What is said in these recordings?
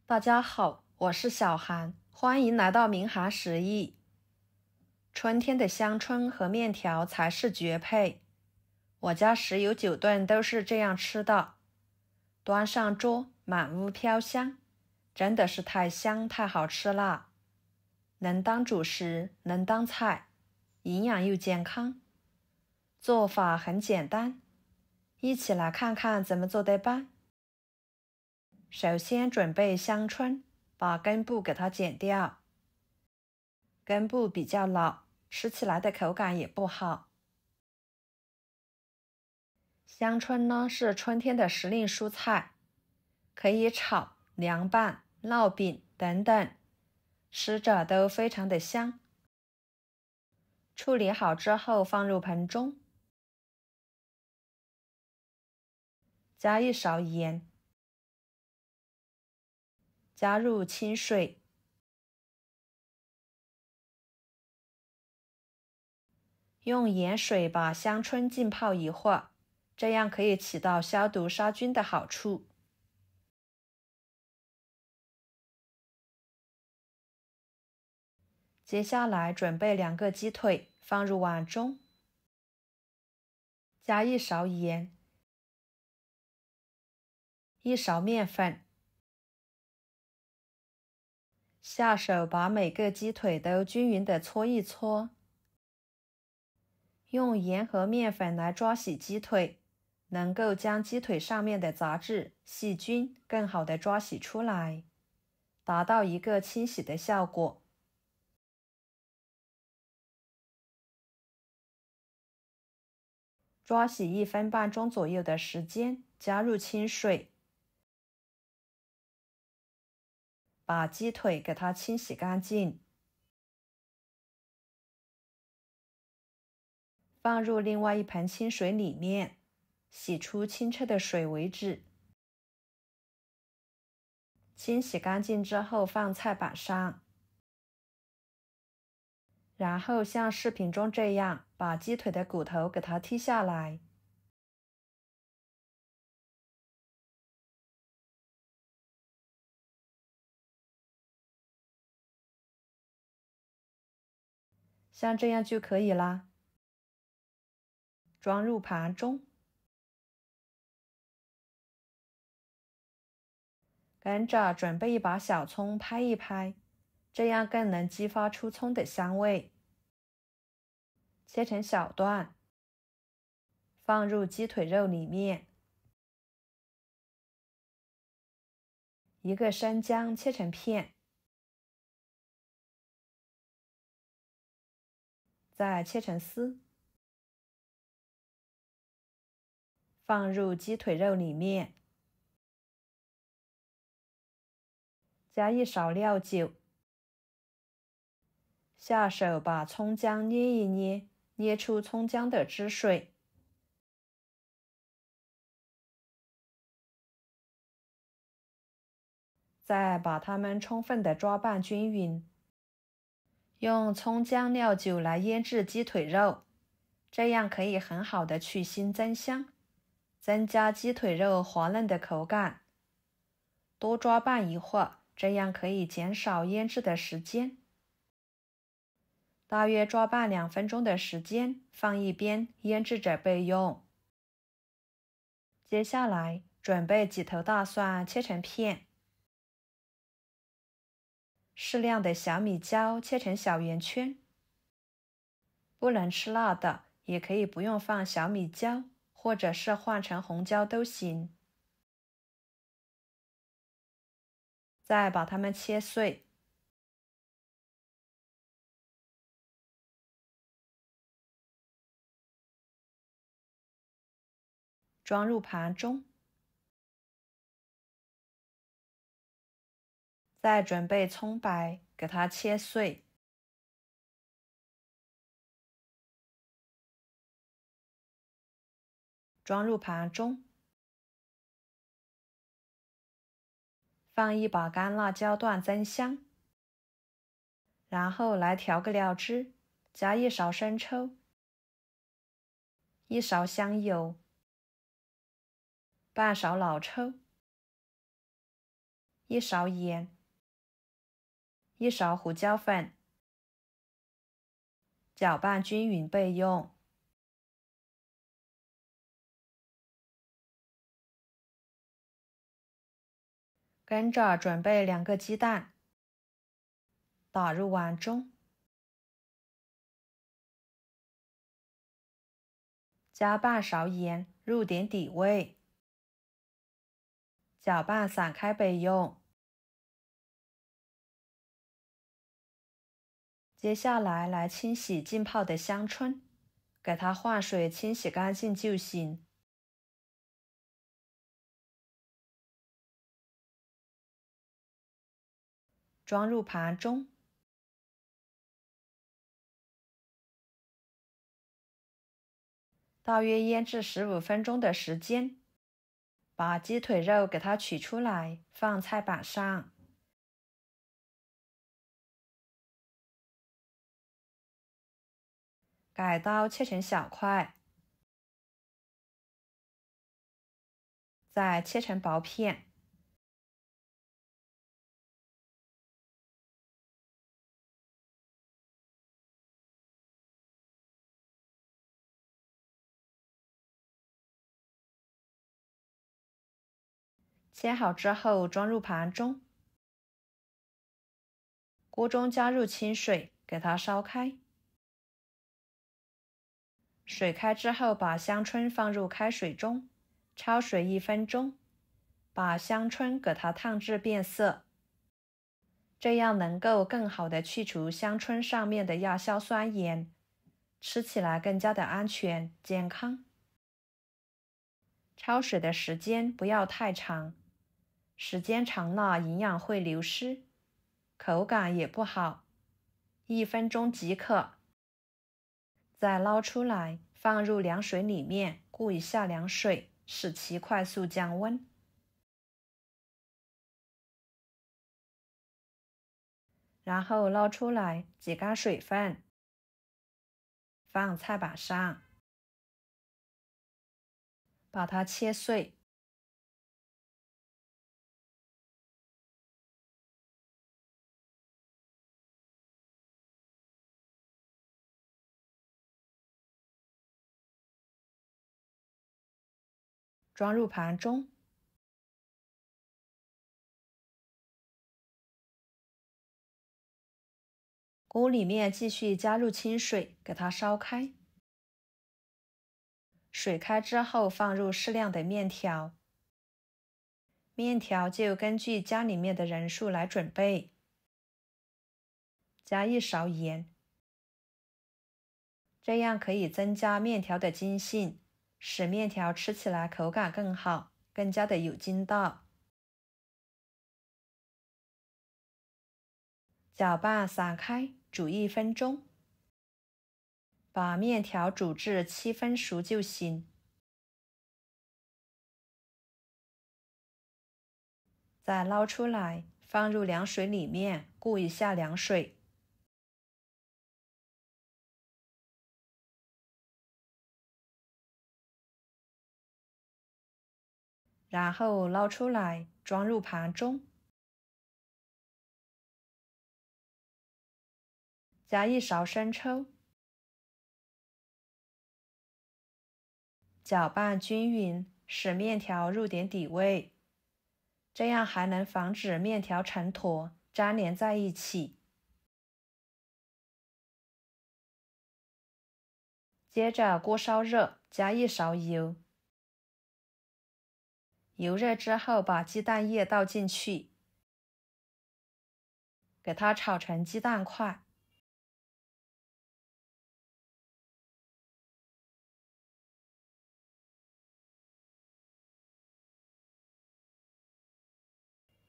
大家好，我是小韩，欢迎来到明涵食艺。春天的香椿和面条才是绝配，我家10有9顿都是这样吃的。端上桌，满屋飘香，真的是太香太好吃啦！能当主食，能当菜，营养又健康。做法很简单，一起来看看怎么做的吧。首先准备香椿，把根部给它剪掉。根部比较老，吃起来的口感也不好。香椿呢是春天的时令蔬菜，可以炒、凉拌、烙饼等等，吃着都非常的香。处理好之后放入盆中，加1勺盐，加入清水，用盐水把香椿浸泡一会儿，这样可以起到消毒杀菌的好处。接下来准备2个鸡腿，放入碗中，加1勺盐，1勺面粉，下手把每个鸡腿都均匀地搓一搓。用盐和面粉来抓洗鸡腿，能够将鸡腿上面的杂质、细菌更好地抓洗出来，达到一个清洗的效果。抓洗1分半钟左右的时间，加入清水，把鸡腿给它清洗干净，放入另外一盆清水里面，洗出清澈的水为止。清洗干净之后放菜板上，然后像视频中这样把鸡腿的骨头给它剔下来。像这样就可以啦。装入盘中，跟着准备一把小葱拍一拍，这样更能激发出葱的香味。切成小段，放入鸡腿肉里面。1个生姜切成片，再切成丝，放入鸡腿肉里面，加1勺料酒，下手把葱姜捏一捏，捏出葱姜的汁水，再把它们充分的抓拌均匀。用葱姜料酒来腌制鸡腿肉，这样可以很好的去腥增香，增加鸡腿肉滑嫩的口感。多抓拌一会儿，这样可以减少腌制的时间。大约抓拌2分钟的时间，放一边腌制着备用。接下来准备几头大蒜切成片，适量的小米椒切成小圆圈。不能吃辣的，也可以不用放小米椒，或者是换成红椒都行。再把它们切碎，装入盘中。再准备葱白，给它切碎，装入盘中。放1把干辣椒段增香，然后来调个料汁，加1勺生抽，1勺香油，半勺老抽1勺盐、1勺胡椒粉，搅拌均匀备用。跟着准备2个鸡蛋，打入碗中，加半勺盐，入点底味，搅拌散开备用。接下来清洗浸泡的香椿，给它换水清洗干净就行。装入盘中，大约腌制15分钟的时间，把鸡腿肉给它取出来，放菜板上。改刀切成小块，再切成薄片。切好之后装入盘中，锅中加入清水，给它烧开。水开之后，把香椿放入开水中，焯水1分钟，把香椿给它烫至变色，这样能够更好的去除香椿上面的亚硝酸盐，吃起来更加的安全健康。焯水的时间不要太长，时间长了营养会流失，口感也不好，1分钟即可。再捞出来，放入凉水里面，顾一下凉水，使其快速降温。然后捞出来，挤干水分，放菜板上，把它切碎。装入盘中，锅里面继续加入清水，给它烧开。水开之后，放入适量的面条，面条就根据家里面的人数来准备。加1勺盐，这样可以增加面条的筋性，使面条吃起来口感更好，更加的有筋道。搅拌散开，煮1分钟，把面条煮至7分熟就行。再捞出来，放入凉水里面，顾一下凉水。然后捞出来，装入盘中，加1勺生抽，搅拌均匀，使面条入点底味，这样还能防止面条成坨粘连在一起。接着锅烧热，加1勺油，油热之后把鸡蛋液倒进去，给它炒成鸡蛋块。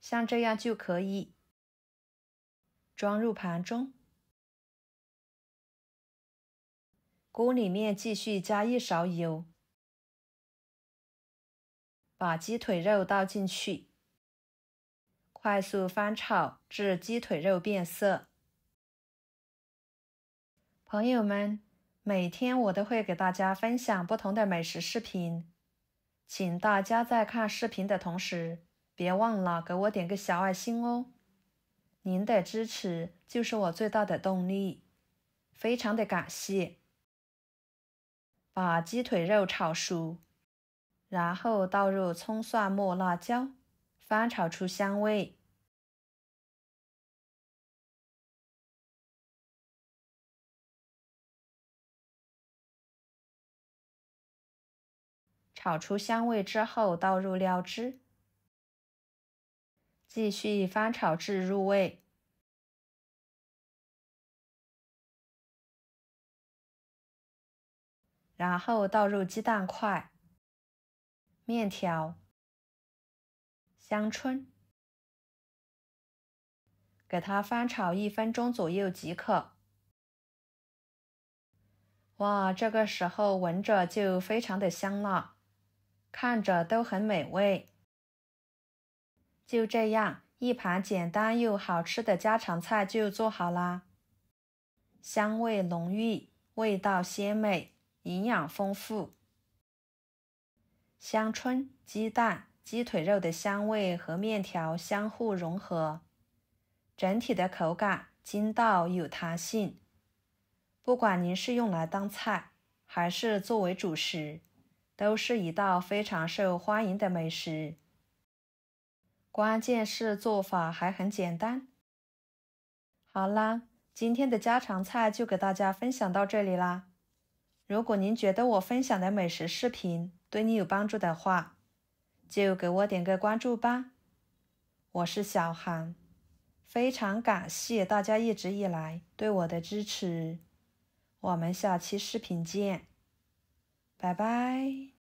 像这样就可以。装入盘中，锅里面继续加1勺油，把鸡腿肉倒进去，快速翻炒至鸡腿肉变色。朋友们，每天我都会给大家分享不同的美食视频，请大家在看视频的同时，别忘了给我点个小爱心哦，您的支持就是我最大的动力，非常的感谢。把鸡腿肉炒熟，然后倒入葱蒜末辣椒，翻炒出香味。炒出香味之后，倒入料汁，继续翻炒至入味。然后倒入鸡蛋块、面条、香椿，给它翻炒1分钟左右即可。哇，这个时候闻着就非常的香了，看着都很美味。就这样，一盘简单又好吃的家常菜就做好啦，香味浓郁，味道鲜美，营养丰富。香椿、鸡蛋、鸡腿肉的香味和面条相互融合，整体的口感筋道有弹性。不管您是用来当菜，还是作为主食，都是一道非常受欢迎的美食。关键是做法还很简单。好啦，今天的家常菜就给大家分享到这里啦。如果您觉得我分享的美食视频对你有帮助的话，就给我点个关注吧。我是小韩，非常感谢大家一直以来对我的支持。我们下期视频见，拜拜。